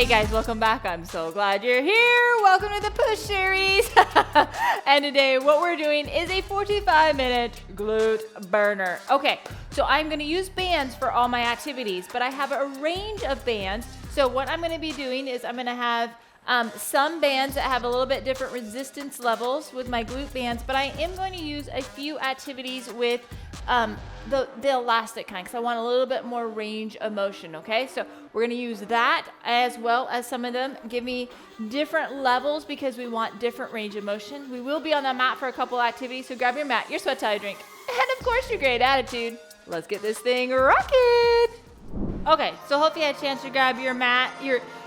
Hey guys, welcome back. I'm so glad you're here. Welcome to the push series. And today what we're doing is a 45-minute glute burner. Okay, so I'm gonna use bands for all my activities, but I have a range of bands. So what I'm gonna be doing is I'm gonna have some bands that have a little bit different resistance levels with my glute bands, but I am going to use a few activities with the elastic kind because I want a little bit more range of motion, okay? So we're gonna use that as well as some of them give me different levels because we want different range of motion. We will be on the mat for a couple activities, so grab your mat, your sweat towel, drink, and of course your great attitude. Let's get this thing rocking. Okay, so hope you had a chance to grab your mat,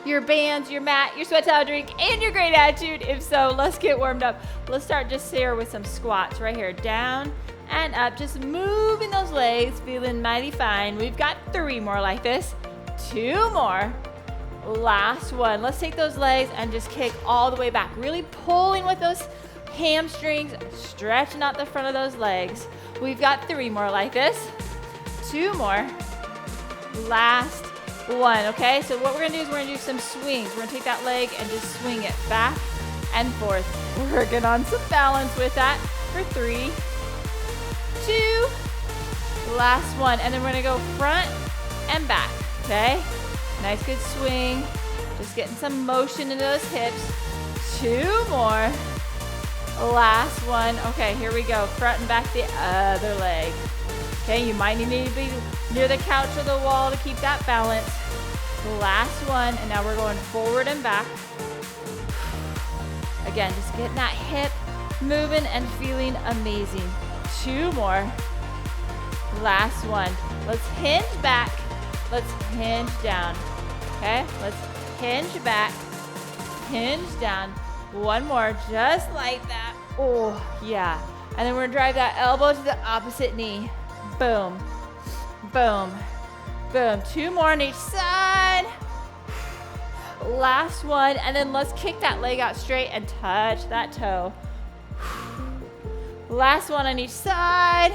your bands, your mat, your sweat towel, drink, and your great attitude. If so, let's get warmed up. Let's start just here with some squats right here, down and up, just moving those legs, feeling mighty fine. We've got 3 more like this, 2 more, last one. Let's take those legs and just kick all the way back, really pulling with those hamstrings, stretching out the front of those legs. We've got 3 more like this, 2 more, last one. Okay, so what we're gonna do is we're gonna do some swings. We're gonna take that leg and just swing it back and forth, working on some balance with that for 3, 2, last one, and then we're gonna go front and back. Okay, nice good swing, just getting some motion into those hips. 2 more, last one. Okay, here we go, front and back the other leg. Okay, you might need to be near the couch or the wall to keep that balance. Last one, and now we're going forward and back. Again, just getting that hip moving and feeling amazing. 2 more. Last one. Let's hinge back. Let's hinge down. Okay, let's hinge back, hinge down. 1 more, just like that. Oh, yeah. And then we're gonna drive that elbow to the opposite knee. Boom, boom, boom. 2 more on each side. Last one, and then let's kick that leg out straight and touch that toe. Last one on each side.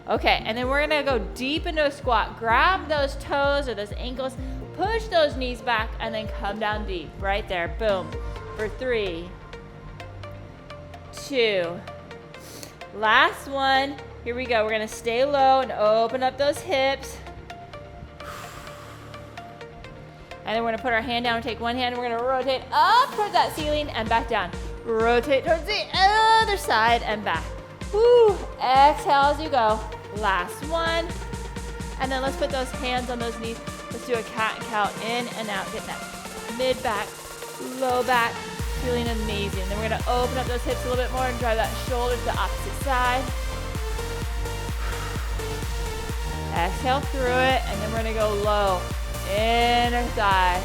Okay, and then we're gonna go deep into a squat. Grab those toes or those ankles, push those knees back, and then come down deep. Right there, boom. For 3, 2, last one. Here we go, we're gonna stay low and open up those hips. And then we're gonna put our hand down and take one hand and we're gonna rotate up towards that ceiling and back down. Rotate towards the other side and back. Woo, exhale as you go. Last one. And then let's put those hands on those knees. Let's do a cat and cow in and out. Get that mid back, low back, feeling amazing. Then we're gonna open up those hips a little bit more and drive that shoulder to the opposite side. Exhale through it, and then we're gonna go low. Inner thigh,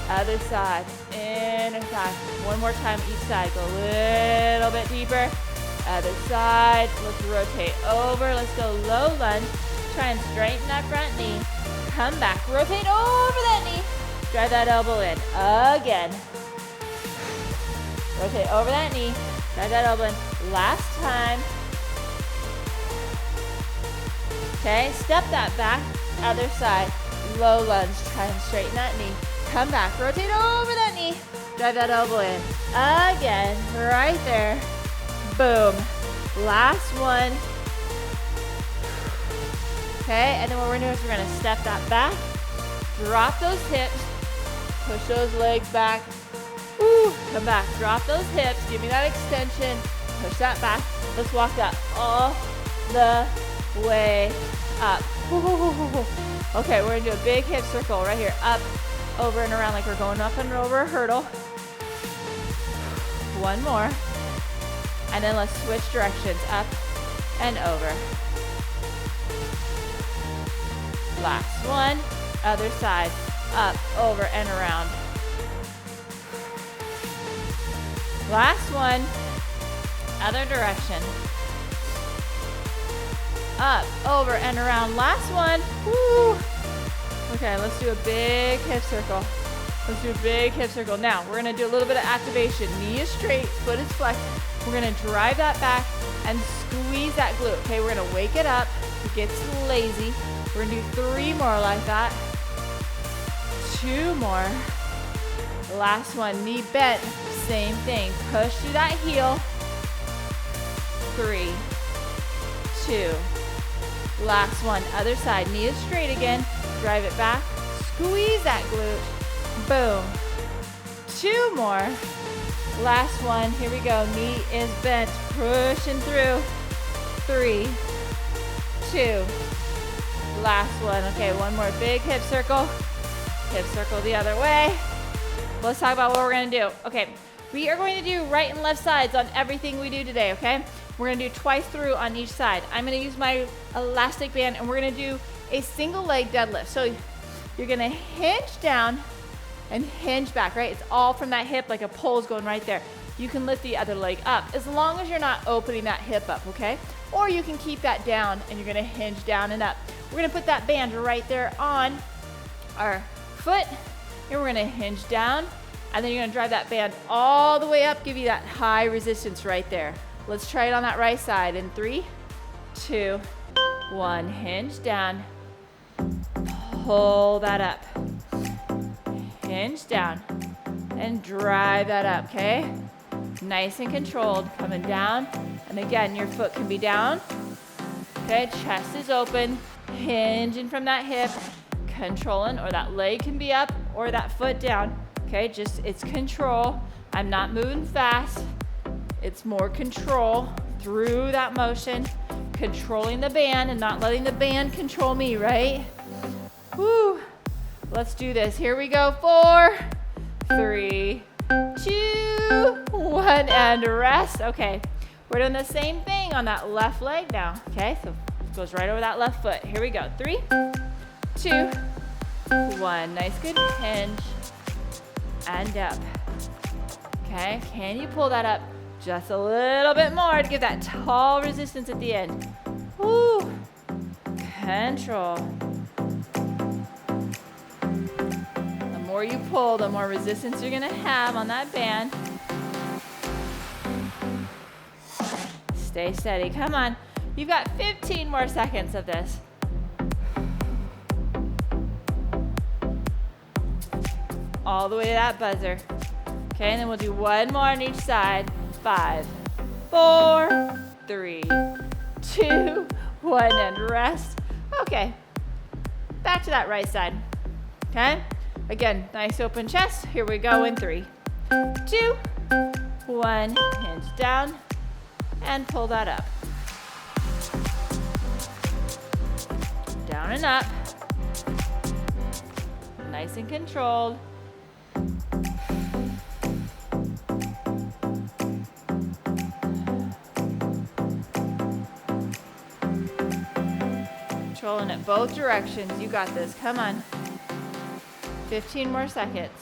other side, inner thigh. 1 more time each side. Go a little bit deeper. Other side. Let's rotate over. Let's go low lunge. Try and straighten that front knee. Come back. Rotate over that knee. Drive that elbow in. Again. Rotate over that knee. Drive that elbow in. Last time. Okay, step that back, other side, low lunge, try and straighten that knee. Come back, rotate over that knee, drive that elbow in. Again, right there, boom. Last one. Okay, and then what we're gonna do is we're gonna step that back, drop those hips, push those legs back. Woo, come back, drop those hips, give me that extension, push that back. Let's walk that all the way up. Okay, we're gonna do a big hip circle right here, up, over and around, like we're going up and over a hurdle. 1 more, and then let's switch directions, up and over. Last one, other side, up, over and around. Last one, other direction. Up, over, and around. Last one. Woo. Okay, let's do a big hip circle. Let's do a big hip circle. Now, we're gonna do a little bit of activation. Knee is straight, foot is flexed. We're gonna drive that back and squeeze that glute. Okay, we're gonna wake it up. It gets lazy. We're gonna do 3 more like that. 2 more. Last one, knee bent, same thing. Push through that heel. 3, 2. Last one, other side, knee is straight again. Drive it back, squeeze that glute. Boom. 2 more. Last one, here we go. Knee is bent, pushing through. 3, 2. Last one. Okay, one more big hip circle. Hip circle the other way. Let's talk about what we're gonna do. Okay, we are going to do right and left sides on everything we do today, okay? We're gonna do twice through on each side. I'm gonna use my elastic band and we're gonna do a single leg deadlift. So you're gonna hinge down and hinge back, right? It's all from that hip, like a pole's going right there. You can lift the other leg up as long as you're not opening that hip up, okay? Or you can keep that down and you're gonna hinge down and up. We're gonna put that band right there on our foot and we're gonna hinge down and then you're gonna drive that band all the way up, give you that high resistance right there. Let's try it on that right side in 3, 2, 1. Hinge down, pull that up. Hinge down and drive that up, okay? Nice and controlled, coming down. And again, your foot can be down. Okay, chest is open, hinging from that hip, controlling, or that leg can be up or that foot down. Okay, just it's control. I'm not moving fast. It's more control through that motion, controlling the band and not letting the band control me, right? Woo. Let's do this. Here we go. 4, 3, 2, 1, and rest. Okay, we're doing the same thing on that left leg now. Okay, so it goes right over that left foot. Here we go. 3, 2, 1. Nice, good hinge and up. Okay, can you pull that up just a little bit more to give that tall resistance at the end? Woo. Control. The more you pull, the more resistance you're gonna have on that band. Stay steady, come on. You've got 15 more seconds of this. All the way to that buzzer. Okay, and then we'll do one more on each side. 5, 4, 3, 2, 1, and rest. Okay, back to that right side. Okay, again, nice open chest. Here we go in 3, 2, 1. Hinge down and pull that up. Down and up. Nice and controlled. Controlling it both directions. You got this. Come on. 15 more seconds.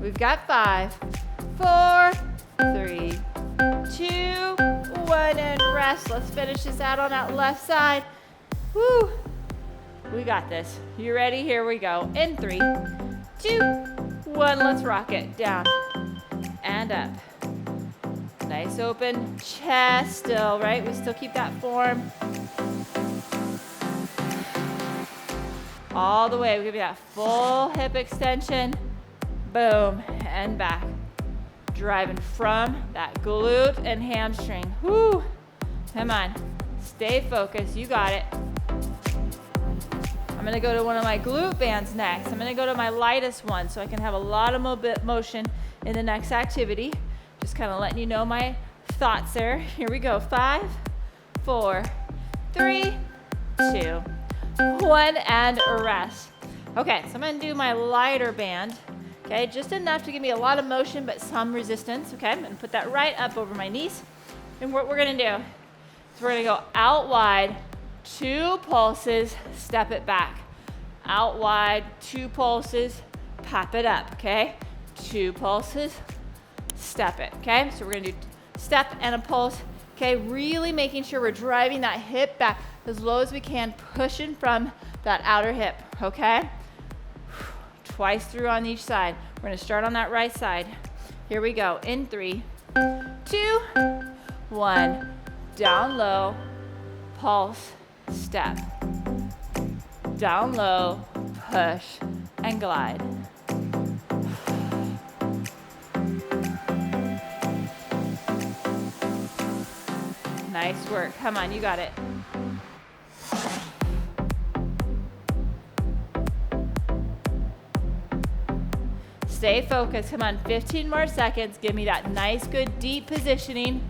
We've got 5, 4, 3, 2, 1, and rest. Let's finish this out on that left side. Woo! We got this. You ready? Here we go. In 3, 2, 1. Let's rock it. Down and up. Nice open chest still, right? We still keep that form. All the way. We give you that full hip extension. Boom, and back. Driving from that glute and hamstring. Whoo! Come on. Stay focused. You got it. I'm going to go to one of my glute bands next. I'm going to go to my lightest one so I can have a lot of motion in the next activity. Just kind of letting you know my thoughts there. Here we go. 5, 4, 3, 2, 1, and rest. Okay, so I'm going to do my lighter band. Okay, just enough to give me a lot of motion, but some resistance. Okay, I'm gonna put that right up over my knees. And what we're gonna do is we're gonna go out wide, 2 pulses, step it back. Out wide, 2 pulses, pop it up, okay? 2 pulses, step it, okay? So we're gonna do step and a pulse, okay? Really making sure we're driving that hip back as low as we can, pushing from that outer hip, okay? Twice through on each side. We're gonna start on that right side. Here we go. In 3, 2, 1. Down low. pulse, step. Down low, push, and glide. Nice work. Come on, you got it. Stay focused. Come on, 15 more seconds. Give me that nice, good, deep positioning.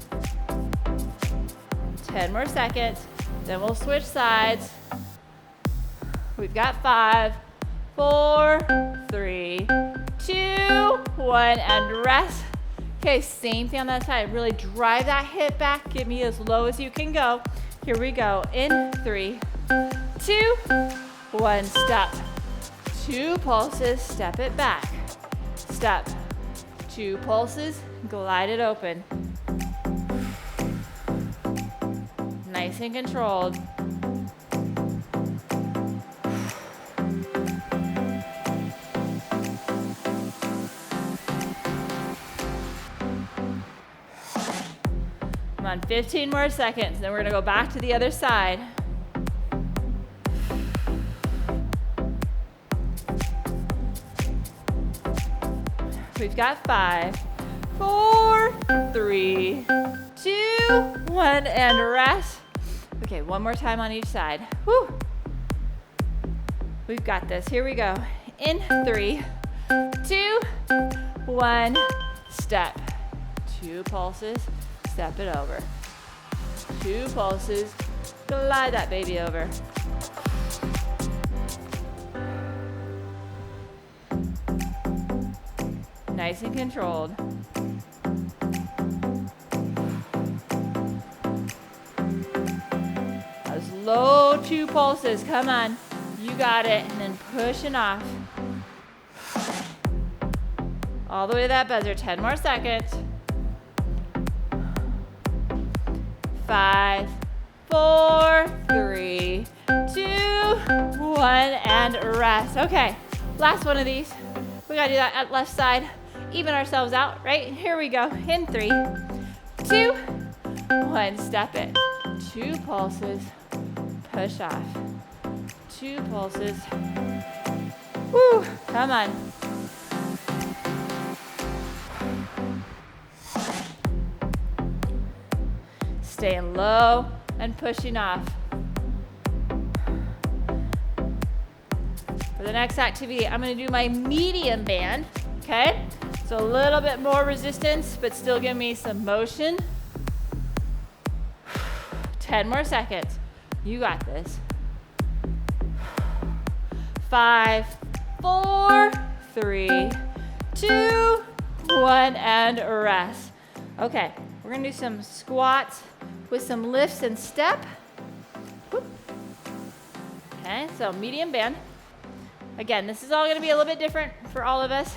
10 more seconds. Then we'll switch sides. We've got 5, 4, 3, 2, 1, and rest. Okay, same thing on that side. Really drive that hip back. Get me as low as you can go. Here we go. In 3, 2, 1, step. 2 pulses, step it back. Step. 2 pulses, glide it open. Nice and controlled. Come on, 15 more seconds. Then we're gonna go back to the other side. We've got 5, 4, 3, 2, 1, and rest. Okay, one more time on each side. Whew. We've got this. Here we go. In 3, 2, 1, step. 2 pulses, step it over. 2 pulses, glide that baby over. Nice and controlled. Those low 2 pulses, come on. You got it, and then pushing off. All the way to that buzzer, 10 more seconds. 5, 4, 3, 2, 1, and rest. Okay, last one of these. We gotta do that at left side. Even ourselves out, right? Here we go. In 3, 2, 1, step it. 2 pulses, push off. 2 pulses. Woo, come on. Staying low and pushing off. For the next activity, I'm gonna do my medium band, okay? So a little bit more resistance, but still give me some motion. 10 more seconds. You got this. 5, 4, 3, 2, 1, and rest. Okay, we're gonna do some squats with some lifts and step. Okay, so medium band. Again, this is all gonna be a little bit different for all of us,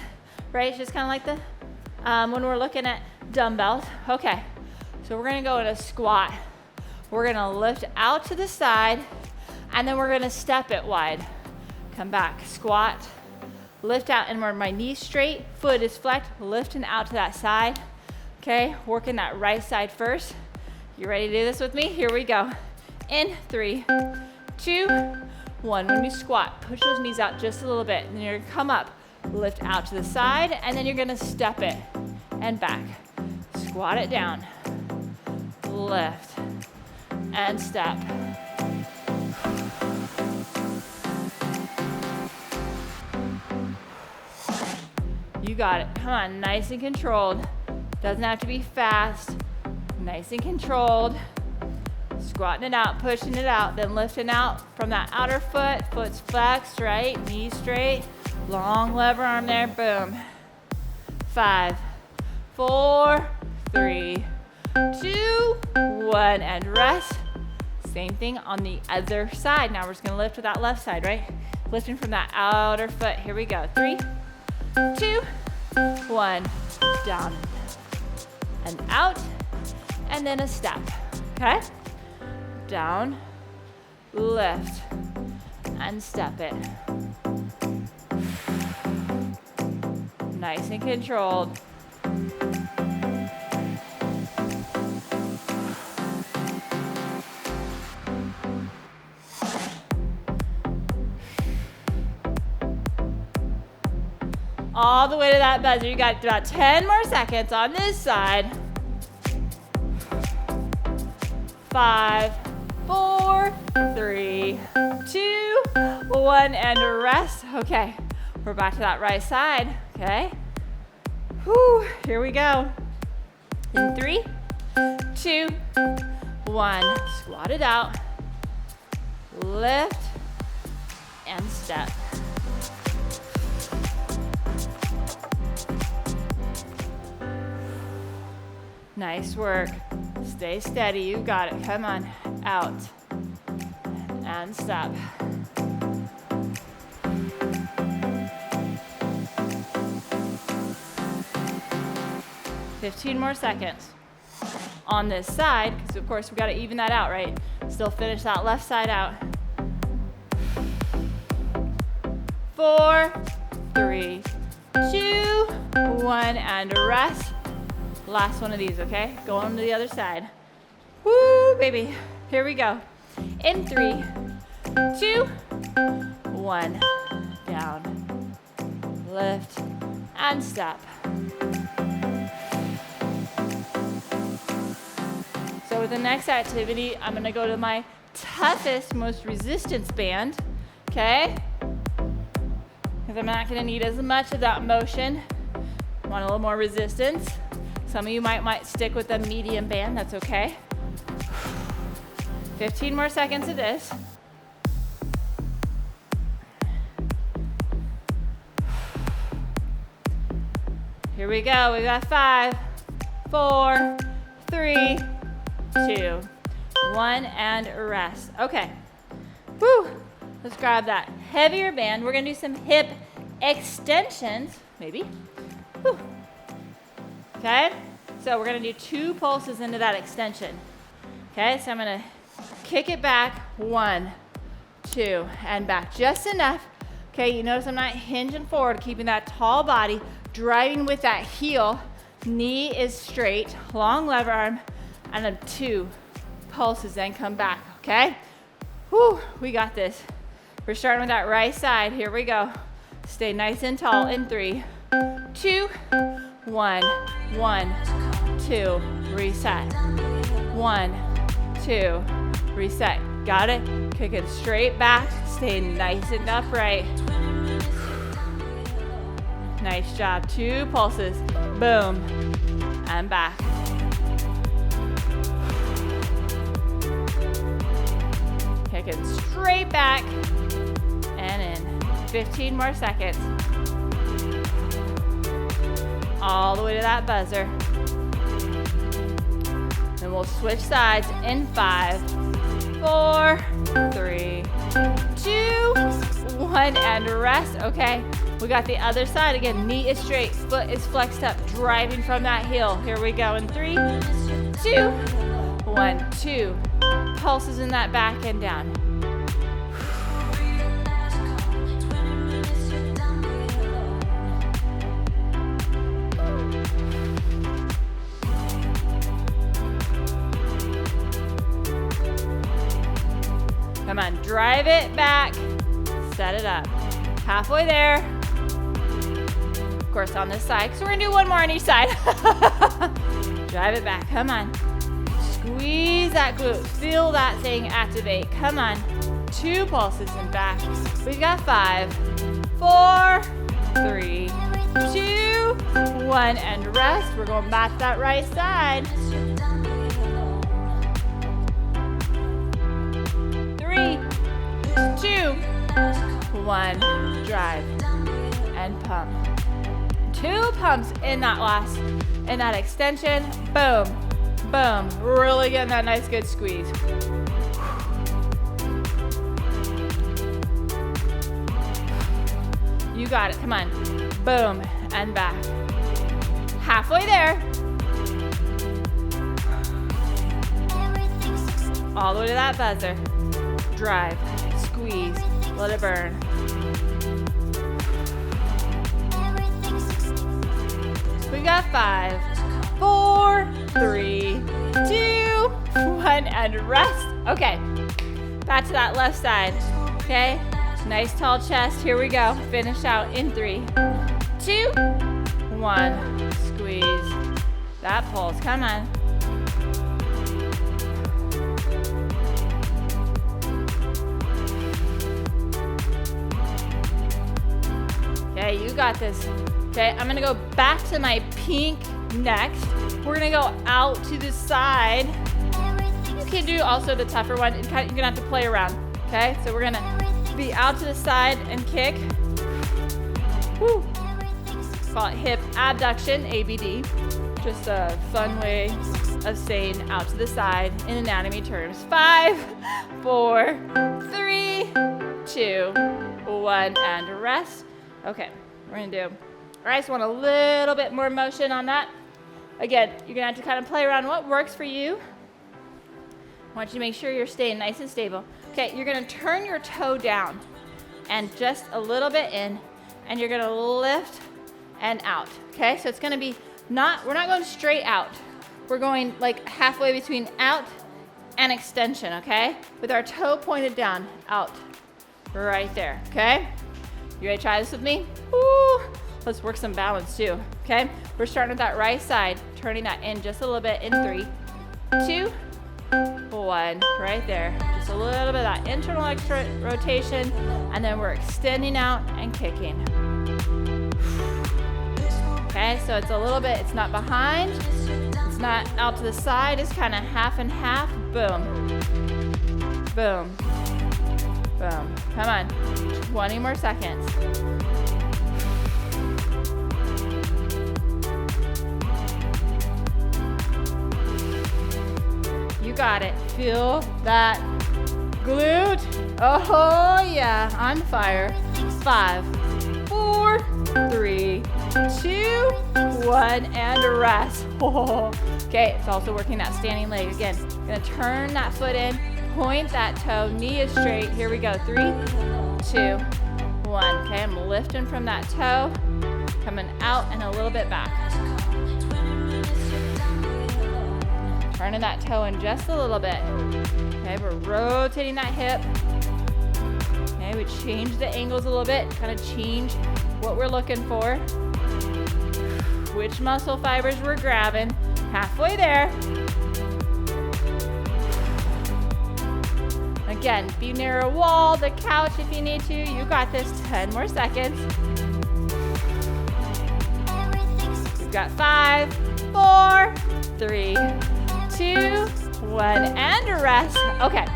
right? It's just kind of like the, when we're looking at dumbbells. Okay, so we're gonna go in a squat. We're gonna lift out to the side, and then we're gonna step it wide. Come back, squat, lift out, and my knees straight, foot is flexed, lifting out to that side. Okay, working that right side first. You ready to do this with me? Here we go. In 3, 2, 1. When you squat, push those knees out just a little bit. And then you're gonna come up, lift out to the side, and then you're gonna step it and back. Squat it down, lift, and step. You got it. Come on, nice and controlled. Doesn't have to be fast. Nice and controlled. Squatting it out, pushing it out, then lifting out from that outer foot. Foot's flexed, right? Knees straight. Long lever arm there. Boom. 5, 4, 3, 2, 1, and rest. Same thing on the other side. Now we're just gonna lift with that left side, right? Lifting from that outer foot. Here we go. 3, 2, 1. Down and out, and then a step. Okay? Down, lift, and step it. Nice and controlled. All the way to that buzzer. You got about 10 more seconds on this side. 5, 4, 3, 2, 1, and rest. Okay, we're back to that right side, okay? Whew, here we go. In 3, 2, 1, squat it out, lift, and step. Nice work. Stay steady, you got it. Come on, out, and step. Fifteen more seconds on this side, because of course we got to even that out, right? Still finish that left side out. 4, 3, 2, 1, and rest. Last one of these, okay? Going to the other side. Woo, baby. Here we go. In 3, 2, 1. Down, lift, and step. So with the next activity, I'm gonna go to my toughest, most resistance band, okay? Because I'm not gonna need as much of that motion. Want a little more resistance. Some of you might stick with the medium band, that's okay. 15 more seconds of this. Here we go, we got 5, 4, 3, 2, 1, and rest. Okay, whew. Let's grab that heavier band. We're gonna do some hip extensions, maybe. Whew. Okay, so we're gonna do 2 pulses into that extension. Okay, so I'm gonna kick it back, 1, 2, and back, just enough. Okay, you notice I'm not hinging forward, keeping that tall body, driving with that heel. Knee is straight, long lever arm, and then 2 pulses, then come back, okay? Whew, we got this. We're starting with that right side, here we go. Stay nice and tall in 3, 2, 1, 1, 2, reset. 1, 2, reset. Got it? Kick it straight back. Stay nice and upright. Nice job. 2 pulses. Boom. And back. Kick it straight back. And in. 15 more seconds. All the way to that buzzer. Then we'll switch sides in 5, 4, 3, 2, 1, and rest. Okay, we got the other side again. Knee is straight, foot is flexed up, driving from that heel. Here we go in 3, 2, 1, 2. Pulses in that back and down. Come on, drive it back, set it up. Halfway there. Of course, on this side, because we're gonna do 1 more on each side. Drive it back, come on. Squeeze that glute, feel that thing activate. Come on, 2 pulses and back. We've got 5, 4, 3, 2, 1, and rest. We're going back to that right side. 3, 2, 1, drive and pump. 2 pumps in that extension. Boom, boom. Really getting that nice good squeeze. You got it, come on. Boom, and back. Halfway there. All the way to that buzzer. Drive, squeeze, let it burn. We got 5, 4, 3, 2, 1, and rest. Okay, back to that left side, okay? Nice tall chest, here we go. Finish out in 3, 2, 2, 1. Squeeze. That pulls. Come on. Okay, you got this. Okay, I'm gonna go back to my pink next. We're gonna go out to the side. You can do also the tougher one. You're gonna have to play around. Okay, so we're gonna be out to the side and kick. Woo. Call it hip abduction, ABD. Just a fun way of saying out to the side in anatomy terms. 5, 4, 3, 2, 1, and rest. Okay, we're gonna do, all right, so want a little bit more motion on that. Again, you're gonna have to kind of play around what works for you. I want you to make sure you're staying nice and stable. Okay, you're gonna turn your toe down and just a little bit in, and you're gonna lift and out, okay? So it's gonna be we're not going straight out. We're going like halfway between out and extension, okay? With our toe pointed down, out, right there, okay? You ready to try this with me? Woo! Let's work some balance too, okay? We're starting with that right side, turning that in just a little bit in 3, 2, 1, right there. Just a little bit of that internal extra rotation, and then we're extending out and kicking. Okay, so it's a little bit, it's not behind, it's not out to the side, it's kind of half and half. Boom, boom, boom. Come on, 20 more seconds. You got it. Feel that glute. Oh yeah, on fire. 5, 4, 3, 2, 1, and rest. Okay, it's also working that standing leg. Again, gonna turn that foot in, point that toe, knee is straight. Here we go, 3, 2, 1. Okay, I'm lifting from that toe, coming out and a little bit back. Turning that toe in just a little bit. Okay, we're rotating that hip. Okay, we change the angles a little bit, kind of change what we're looking for. Which muscle fibers we're grabbing. Halfway there. Again, be near a wall, the couch if you need to. You got this. 10 more seconds. We've got 5, 4, 3, 2, 1, and rest. Okay.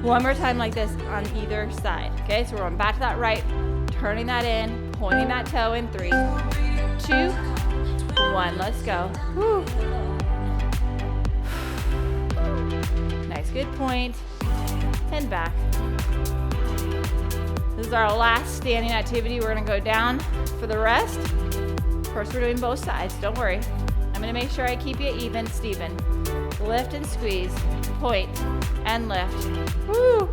One more time like this on either side. Okay, so we're going back to that right, turning that in, pointing that toe in 3, 2, 1. Let's go. Woo. Nice, good point. And back. This is our last standing activity. We're gonna go down for the rest. Of course, we're doing both sides, don't worry. I'm gonna make sure I keep you even, Steven. Lift and squeeze, point and lift. Woo!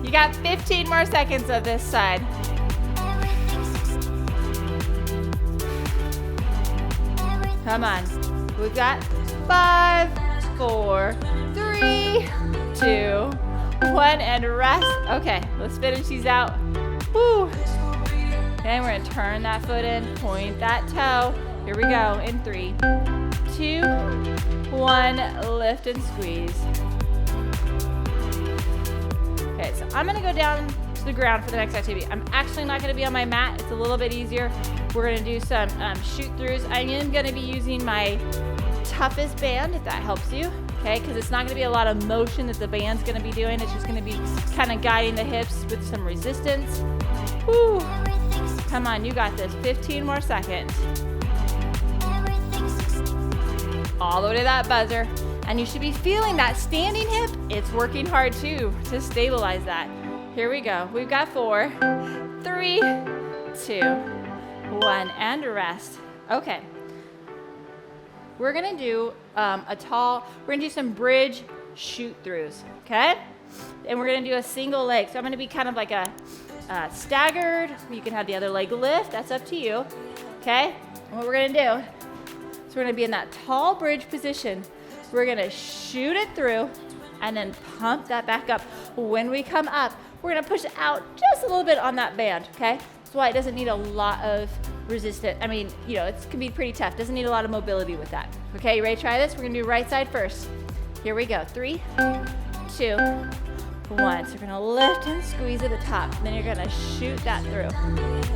You got 15 more seconds of this side. Come on. We've got 5, 4, 3, 2, 1, and rest. Okay, let's finish these out. Woo! Okay, we're gonna turn that foot in, point that toe. Here we go, in 3, 2, 1, lift and squeeze. Okay, so I'm gonna go down to the ground for the next activity. I'm actually not gonna be on my mat. It's a little bit easier. We're gonna do some shoot-throughs. I am gonna be using my toughest band, if that helps you, okay? Because it's not gonna be a lot of motion that the band's gonna be doing. It's just gonna be kind of guiding the hips with some resistance. Woo! Come on, you got this. 15 more seconds. All the way to that buzzer. And you should be feeling that standing hip. It's working hard too to stabilize that. Here we go. We've got 4, 3, 2, 1, and rest. Okay. We're gonna do we're gonna do some bridge shoot throughs, okay? And we're gonna do a single leg. So I'm gonna be kind of like a staggered. You can have the other leg lift, that's up to you, okay? And what we're gonna do, so we're gonna be in that tall bridge position. We're gonna shoot it through and then pump that back up. When we come up, we're gonna push out just a little bit on that band, okay? That's why it doesn't need a lot of resistance. I mean, you know, it can be pretty tough. Doesn't need a lot of mobility with that. Okay, you ready to try this? We're gonna do right side first. Here we go, 3, 2, 1. So you're gonna lift and squeeze at the top, and then you're gonna shoot that through.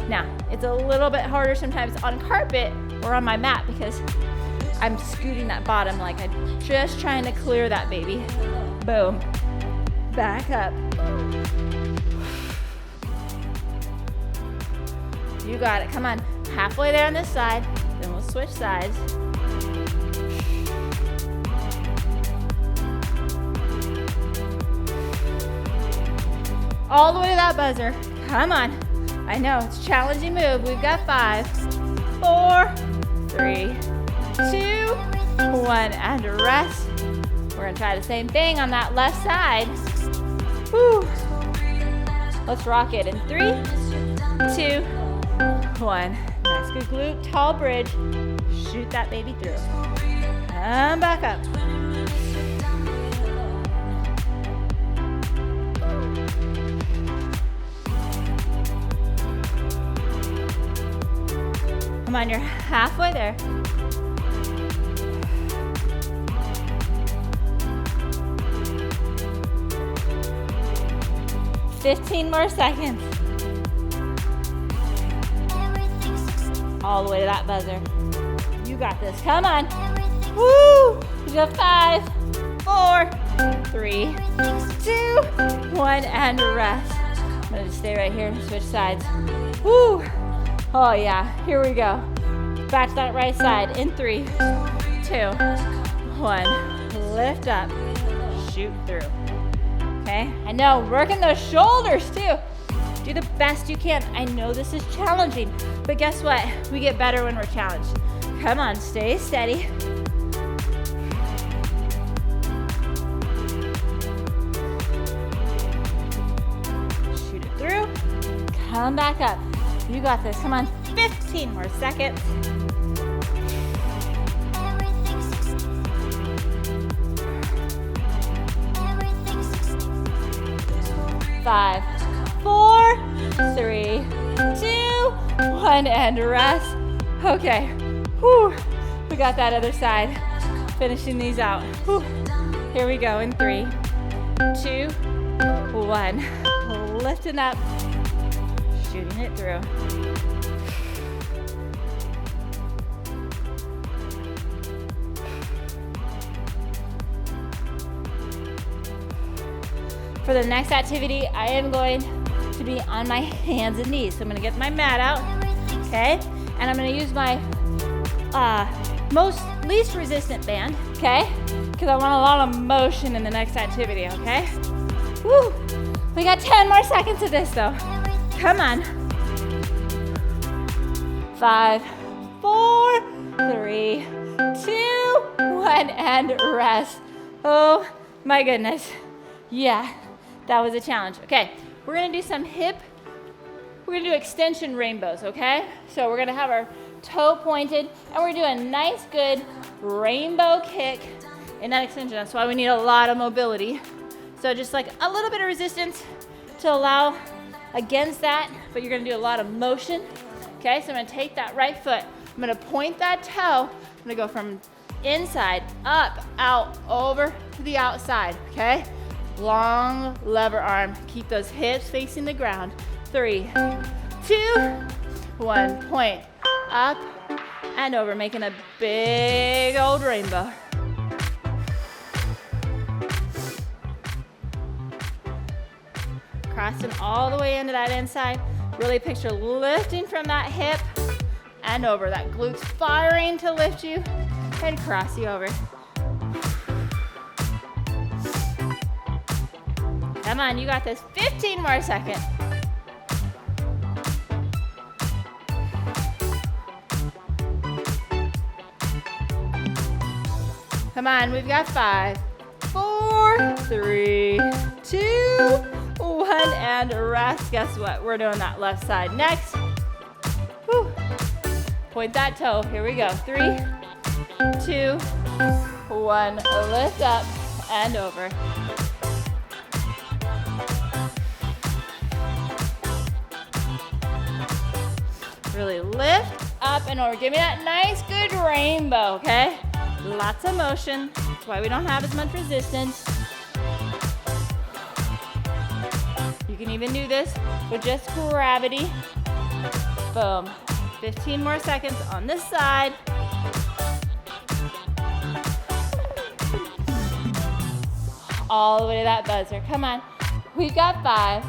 Now, it's a little bit harder sometimes on carpet or on my mat because I'm scooting that bottom like I'm just trying to clear that baby. Boom. Back up. You got it, come on. Halfway there on this side, then we'll switch sides. All the way to that buzzer. Come on. I know, it's a challenging move. We've got 5, 4, 3, 2, 1, and rest. We're gonna try the same thing on that left side. Woo. Let's rock it in 3, 2, 1. Nice, good glute, tall bridge. Shoot that baby through. And back up. Come on, you're halfway there. $15 more seconds. All the way to that buzzer. You got this, come on. Woo! You got 5, 4, 3, 2, 1, and rest. I'm gonna just stay right here and switch sides. Woo! Oh yeah, here we go. Back to that right side in 3, 2, 1. Lift up, shoot through. Okay, I know, working those shoulders too. Do the best you can. I know this is challenging, but guess what? We get better when we're challenged. Come on, stay steady. Shoot it through, come back up. You got this, come on, 15 more seconds. 5, 4, 3, 2, 1, and rest. Okay, whew. We got that other side. Finishing these out. Whew. Here we go in 3, 2, 1. Lifting up, shooting it through. For the next activity, I am going to be on my hands and knees. So I'm gonna get my mat out, okay? And I'm gonna use my least resistant band, okay? Because I want a lot of motion in the next activity, okay? Woo! We got 10 more seconds of this though. Come on. 5, 4, 3, 2, 1, and rest. Oh my goodness. Yeah, that was a challenge. Okay, we're gonna do some we're gonna do extension rainbows, okay? So we're gonna have our toe pointed, and we're doing a nice, good rainbow kick in that extension. That's why we need a lot of mobility. So just like a little bit of resistance to allow against that, but you're gonna do a lot of motion. Okay, so I'm gonna take that right foot, I'm gonna point that toe, I'm gonna go from inside, up, out, over to the outside, okay? Long lever arm, keep those hips facing the ground. 3, 2, 1, point, up and over, making a big old rainbow. Crossing all the way into that inside. Really picture lifting from that hip and over. That glutes firing to lift you and cross you over. Come on, you got this. 15 more seconds. Come on, we've got 5, 4, 3, 2, 1, and rest. Guess what? We're doing that left side next. Whew. Point that toe. Here we go. 3, 2, 1. Lift up and over. Really lift up and over. Give me that nice, good rainbow, okay? Lots of motion. That's why we don't have as much resistance. You can even do this with just gravity. Boom. 15 more seconds on this side. All the way to that buzzer. Come on. We've got 5,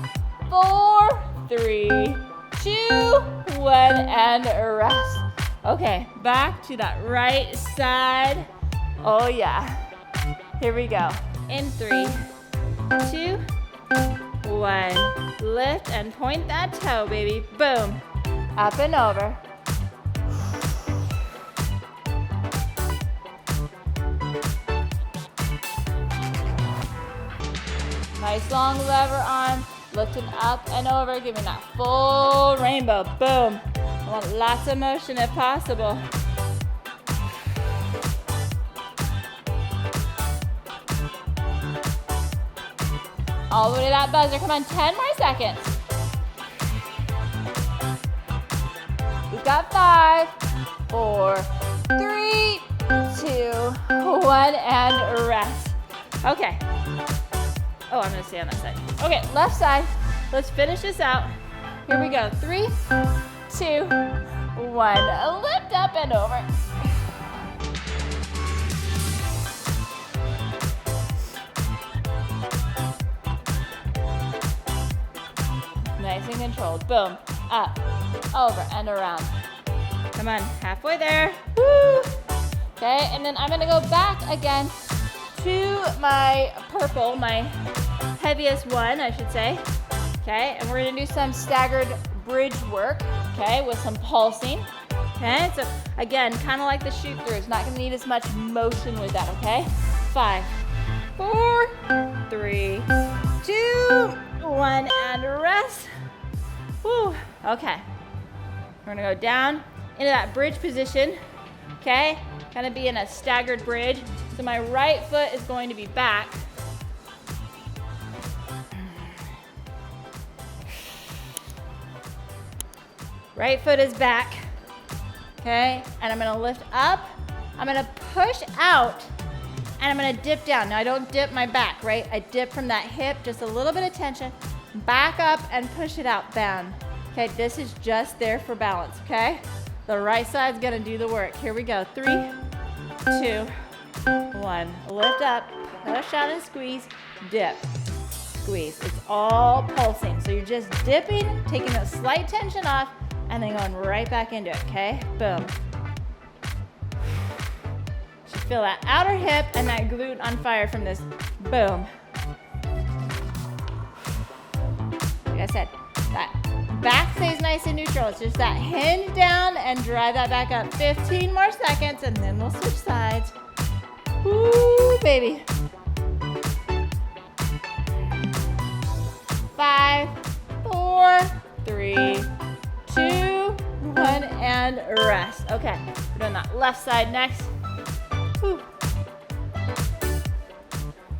4, 3, 2, 1, and rest. Okay, back to that right side. Oh yeah. Here we go. In 3, 2, 1. Lift and point that toe, baby. Boom. Up and over. Nice long lever arm, lifting up and over, giving that full rainbow. Boom. I want lots of motion if possible. All the way to that buzzer. Come on, 10 more seconds. We've got 5, 4, 3, 2, 1, and rest. Okay. Oh, I'm gonna stay on that side. Okay, left side. Let's finish this out. Here we go. 3, 2, 1. Lift up and over. Nice and controlled. Boom. Up, over, and around. Come on, halfway there. Woo! Okay, and then I'm gonna go back again to my purple, my heaviest one, I should say. Okay, and we're gonna do some staggered bridge work, okay, with some pulsing. Okay, so again, kind of like the shoot through. It's not gonna need as much motion with that, okay? 5, 4, 3, 2, 1, and rest. Woo, okay. We're gonna go down into that bridge position, okay? Gonna be in a staggered bridge. So my right foot is going to be back. Right foot is back, okay? And I'm gonna lift up, I'm gonna push out, and I'm gonna dip down. Now I don't dip my back, right? I dip from that hip, just a little bit of tension, back up and push it out, down. Okay, this is just there for balance, okay? The right side's gonna do the work. Here we go, 3, 2, 1. Lift up, push out and squeeze, dip, squeeze. It's all pulsing. So you're just dipping, taking a slight tension off, and then going right back into it, okay? Boom. Should feel that outer hip and that glute on fire from this. Boom. Like I said, that back stays nice and neutral. It's just that hinge down and drive that back up. 15 more seconds, and then we'll switch sides. Woo, baby. 5, 4, 3, 2, 1, and rest. Okay, we're doing that left side next. Woo.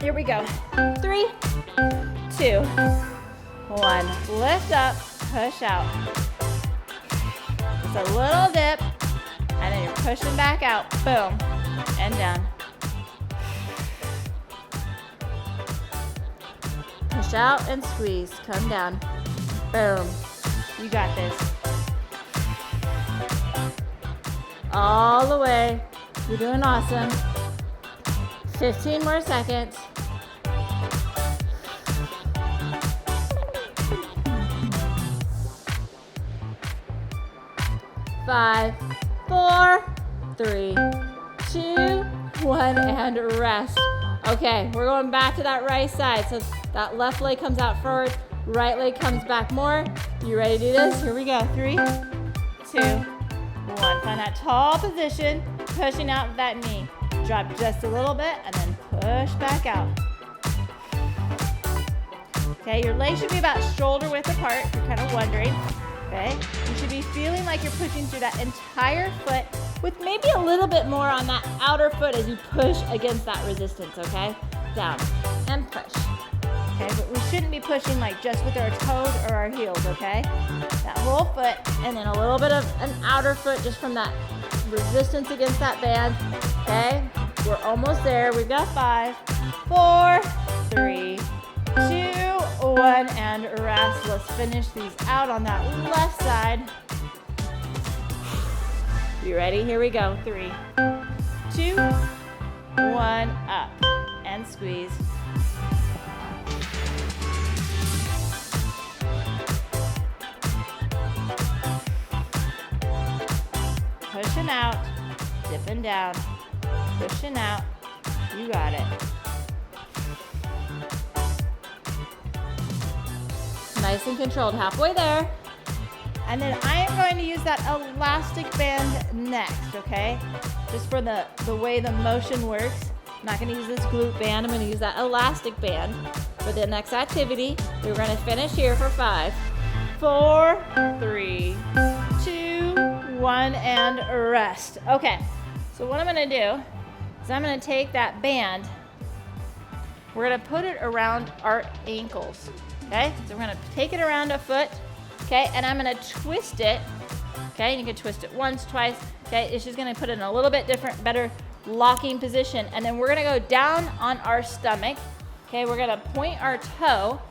Here we go. 3, 2, 1. Lift up, push out. Just a little dip, and then you're pushing back out. Boom, and down. Push out and squeeze. Come down. Boom. You got this. All the way. You're doing awesome. 15 more seconds. 5, 4, 3, 2, 1, and rest. Okay, we're going back to that right side. So that left leg comes out forward, right leg comes back more. You ready to do this? Here we go. 3, 2, 1. Find that tall position, pushing out that knee. Drop just a little bit and then push back out. Okay, your legs should be about shoulder width apart if you're kind of wondering. Okay, you should be feeling like you're pushing through that entire foot with maybe a little bit more on that outer foot as you push against that resistance, okay? Down and push. Okay, okay? But we shouldn't be pushing like just with our toes or our heels, okay? That whole foot, and then a little bit of an outer foot just from that resistance against that band, okay? We're almost there. We've got 5, 4, 3, 2, 1, and rest. Let's finish these out on that left side. You ready? Here we go. 3, 2, 1, up, and squeeze. Pushing out, dipping down, pushing out. You got it. Nice and controlled, halfway there. And then I am going to use that elastic band next, okay? Just for the way the motion works. I'm not gonna use this glute band, I'm gonna use that elastic band for the next activity. We're gonna finish here for 5, 4, 3, 2, 1, and rest. Okay, so what I'm gonna do is I'm gonna take that band, we're gonna put it around our ankles, okay? So we're gonna take it around a foot, okay? And I'm gonna twist it, okay? And you can twist it once, twice, okay? It's just gonna put it in a little bit different, better locking position. And then we're gonna go down on our stomach, okay? We're gonna point our toe,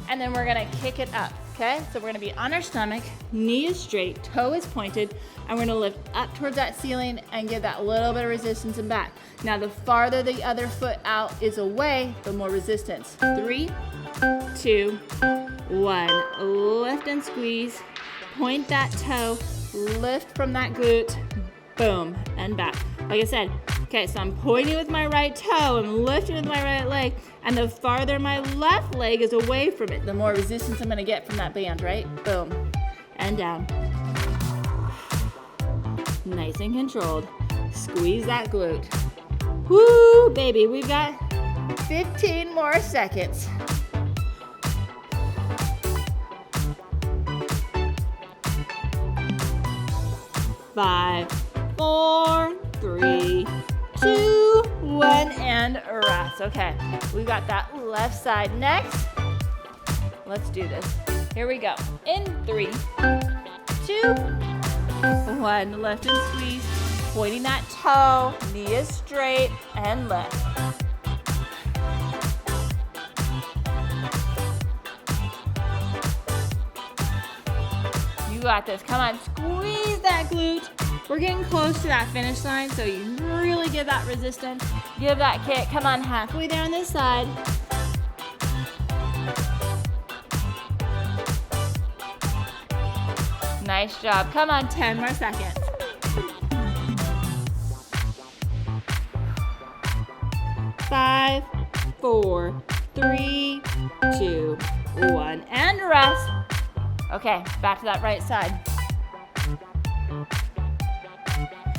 and then we're gonna kick it up. Okay, so we're gonna be on our stomach, knee is straight, toe is pointed, and we're gonna lift up towards that ceiling and give that little bit of resistance and back. Now, the farther the other foot out is away, the more resistance. 3, 2, 1. Lift and squeeze. Point that toe, lift from that glute, boom, and back. Like I said, okay, so I'm pointing with my right toe and lifting with my right leg, and the farther my left leg is away from it, the more resistance I'm gonna get from that band, right? Boom, and down. Nice and controlled. Squeeze that glute. Woo, baby, we've got 15 more seconds. 5, 4, 3, 2, 1, and rest. Okay, we got that left side next. Let's do this. Here we go. In 3, 2, 1. Lift and squeeze. Pointing that toe. Knee is straight and lift. You got this. Come on, squeeze that glute. We're getting close to that finish line, so you really give that resistance. Give that kick. Come on, halfway there on this side. Nice job. Come on, 10 more seconds. 5, 4, 3, 2, 1, and rest. Okay, back to that right side.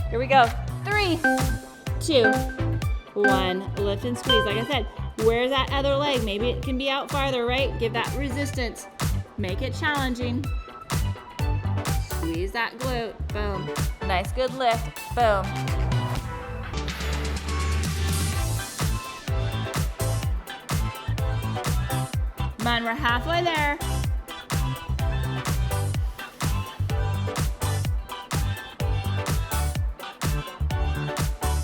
Here we go. 3, 2, 1. Lift and squeeze. Like I said, where's that other leg? Maybe it can be out farther, right? Give that resistance. Make it challenging. Squeeze that glute. Boom. Nice, good lift. Boom. Come on, we're halfway there.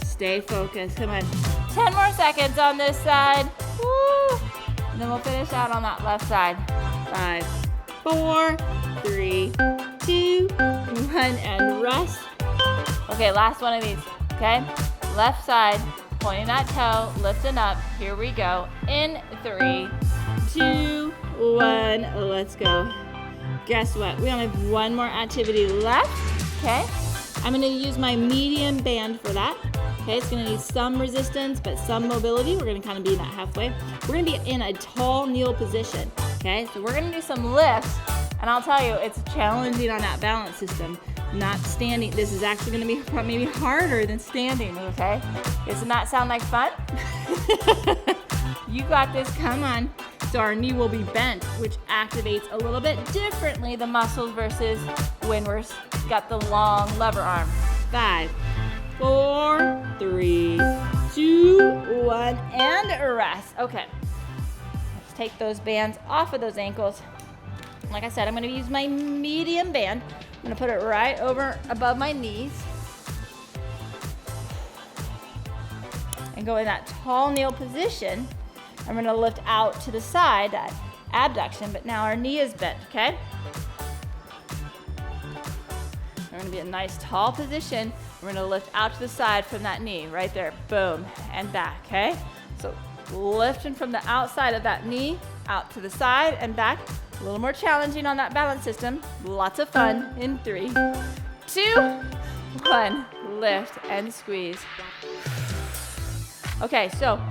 Stay focused. Come on. 10 more seconds on this side. Woo! And then we'll finish out on that left side. 5, 4, 3, 2, 1, and rest. Okay, last one of these. Okay? Left side, pointing that toe, lifting up. Here we go. In 3, 2, 1. Let's go. Guess what? We only have one more activity left. Okay? I'm going to use my medium band for that. Okay, it's gonna need some resistance, but some mobility. We're gonna kind of be in that halfway. We're gonna be in a tall kneel position. Okay, so we're gonna do some lifts, and I'll tell you, it's challenging on that balance system. Not standing. This is actually gonna be maybe harder than standing, okay? Doesn't that sound like fun? You got this, come on. So our knee will be bent, which activates a little bit differently the muscles versus when we're got the long lever arm. 5, 4, 3, 2, 1, and rest. Okay. take those bands off of those ankles. Like I said, I'm gonna use my medium band. I'm gonna put it right over above my knees. And go in that tall kneel position. I'm gonna lift out to the side, that abduction, but now our knee is bent, okay? We're gonna be in a nice tall position. We're gonna lift out to the side from that knee, right there, boom, and back, okay? So lifting from the outside of that knee, out to the side and back. A little more challenging on that balance system. Lots of fun in 3, 2, 1. Lift and squeeze. Okay, so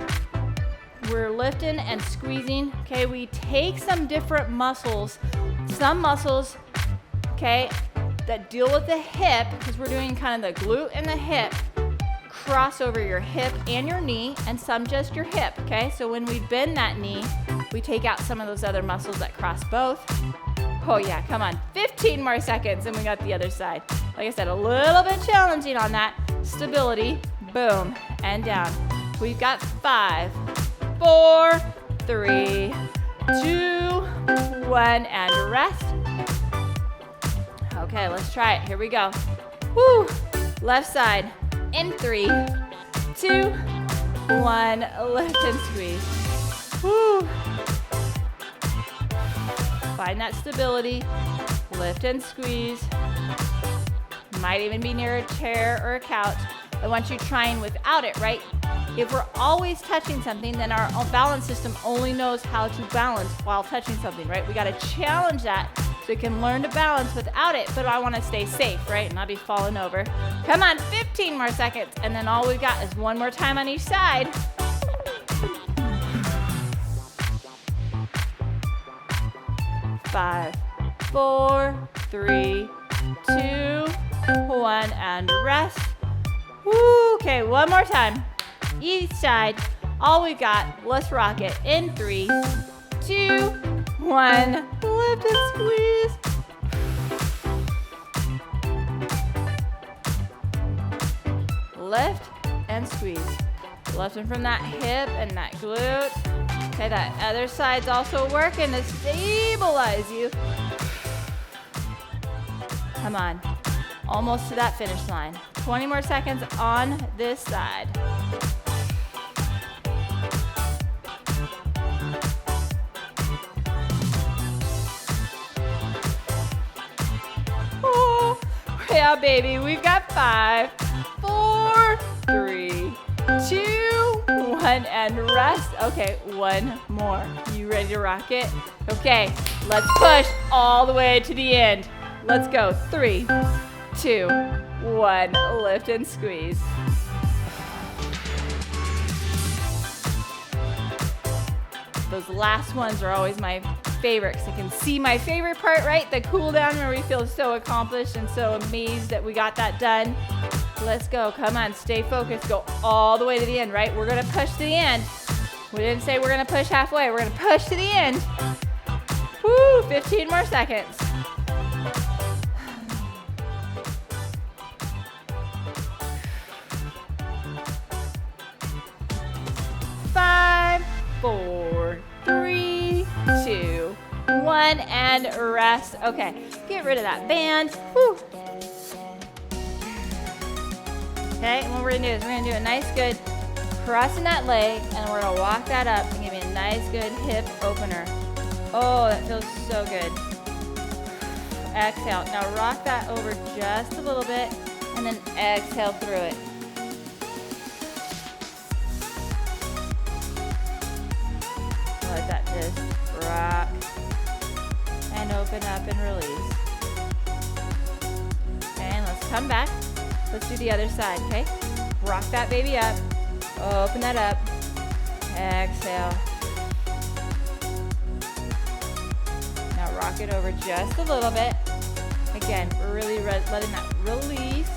we're lifting and squeezing. Okay, we take some different muscles. Some muscles, okay, that deal with the hip, because we're doing kind of the glute and the hip, cross over your hip and your knee, and some just your hip, okay? So when we bend that knee, we take out some of those other muscles that cross both. Oh yeah, come on, 15 more seconds and we got the other side. Like I said, a little bit challenging on that. Stability, boom, and down. We've got 5, 4, 3, 2, 1, and rest. Okay, let's try it. Here we go. Woo! Left side in 3, 2, 1. Lift and squeeze. Woo! Find that stability. Lift and squeeze. Might even be near a chair or a couch. I want you trying without it, right? If we're always touching something, then our balance system only knows how to balance while touching something, right? We got to challenge that so we can learn to balance without it, but I want to stay safe, right? And not be falling over. Come on, 15 more seconds, and then all we've got is one more time on each side. Five, 4, 3, 2, 1, and rest. Woo, okay, one more time. Each side, all we got. Let's rock it in 3, 2, 1. Lift and squeeze. Lift and squeeze. Lifting from that hip and that glute. Okay, that other side's also working to stabilize you. Come on, almost to that finish line. 20 more seconds on this side. Oh, yeah, baby, we've got 5, 4, 3, 2, 1, and rest. Okay, one more. You ready to rock it? Okay, let's push all the way to the end. Let's go. 3, 2, 1. Lift and squeeze. Those last ones are always my favorite because I can see my favorite part, right? The cool down where we feel so accomplished and so amazed that we got that done. Let's go. Come on, stay focused. Go all the way to the end, right? We're going to push to the end. We didn't say we're going to push halfway. We're going to push to the end. Woo, 15 more seconds. 5, 4, 3, 2, 1, and rest. Okay, get rid of that band. Woo. Okay, and what we're gonna do is we're gonna do a nice good crossing that leg, and we're gonna walk that up and give me a nice good hip opener. Oh, that feels so good. Exhale. Now rock that over just a little bit, and then exhale through it. Let that just rock and open up and release. Okay, and let's come back. Let's do the other side, okay? Rock that baby up. Open that up. Exhale. Now rock it over just a little bit. Again, really letting that release.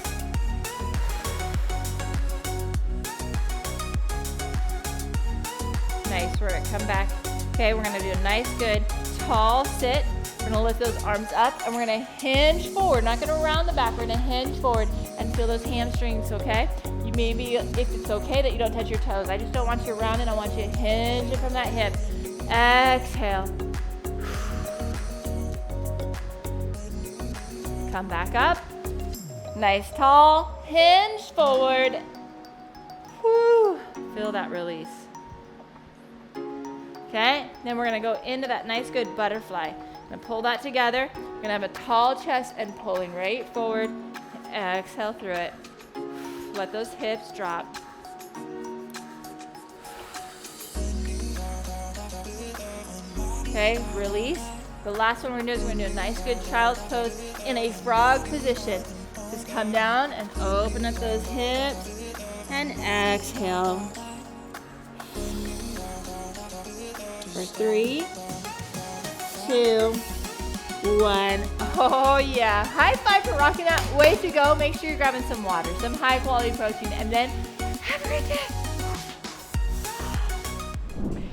Nice, we're gonna come back. Okay, we're gonna do a nice, good, tall sit. We're gonna lift those arms up and we're gonna hinge forward. Not gonna round the back, we're gonna hinge forward and feel those hamstrings, okay? You maybe, if it's okay that you don't touch your toes. I just don't want you rounding, I want you hinging from that hip. Exhale. Come back up. Nice tall hinge forward. Whew. Feel that release. Okay, then we're gonna go into that nice good butterfly. Gonna pull that together. We're gonna have a tall chest and pulling right forward. Exhale through it. Let those hips drop. Okay, release. The last one we're gonna do is we're gonna do a nice good child's pose in a frog position. Just come down and open up those hips and exhale. For 3, 2, 1. Oh yeah, high five for rocking that. Way to go. Make sure you're grabbing some water, some high quality protein, and then have a great day.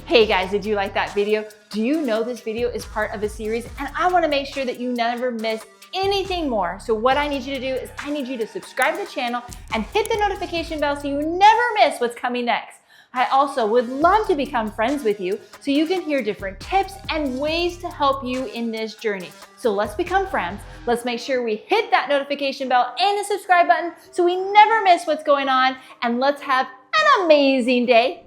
Hey guys, did you like that video? Do you know this video is part of a series and I wanna make sure that you never miss anything more. So what I need you to do is I need you to subscribe to the channel and hit the notification bell so you never miss what's coming next. I also would love to become friends with you so you can hear different tips and ways to help you in this journey. So let's become friends. Let's make sure we hit that notification bell and the subscribe button so we never miss what's going on, and let's have an amazing day.